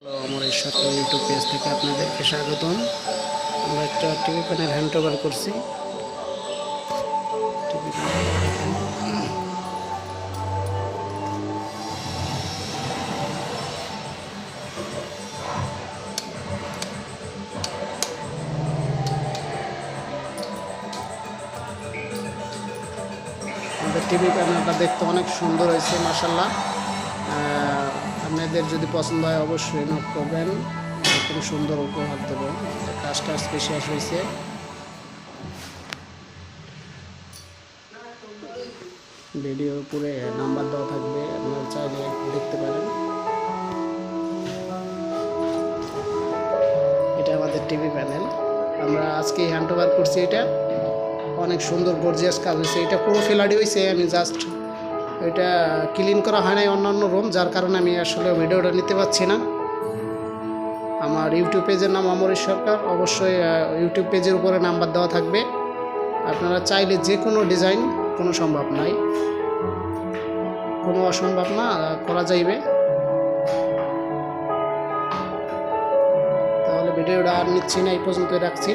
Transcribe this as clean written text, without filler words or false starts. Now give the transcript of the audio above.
Hello, আমার এই সরকারি ইউটিউব পেজ থেকে আপনাদেরকে স্বাগতম। আমরা একটা টিভি প্যানেল হ্যান্ড ওভার করছি। টিভি প্যানেল দেখেন, আমাদের টিভি প্যানেলটা দেখতে অনেক সুন্দর হয়েছে, মাশাআল্লাহ। আপনাদের যদি পছন্দ হয় অবশ্যই নোট করবেন, এরকম সুন্দর উপহার দেবো। কাজটা স্পেশাল হয়েছে। ভিডিওর উপরে নাম্বার দেওয়া থাকবে, আপনারা চাইলে দেখতে পারেন। এটা আমাদের টিভি প্যানেল, আমরা আজকে হ্যান্ড ওভার করছি। এটা অনেক সুন্দর গর্জিয়াস কাজ হয়েছে। এটা পুরো ফেলাডি হয়েছে, আমি জাস্ট এটা ক্লিন করা হয় নাই অন্যান্য রুম, যার কারণে আমি আসলে ভিডিওটা নিতে পারছি না। আমার ইউটিউব পেজের নাম অমরেশ সরকার, অবশ্যই ইউটিউব পেজের উপরে নাম্বার দেওয়া থাকবে। আপনারা চাইলে যে কোনো ডিজাইন, কোনো সম্ভব নাই, কোনো অসম্ভব না, করা যাইবে। তাহলে ভিডিওটা আর নিচ্ছি না, এই পর্যন্তই রাখছি।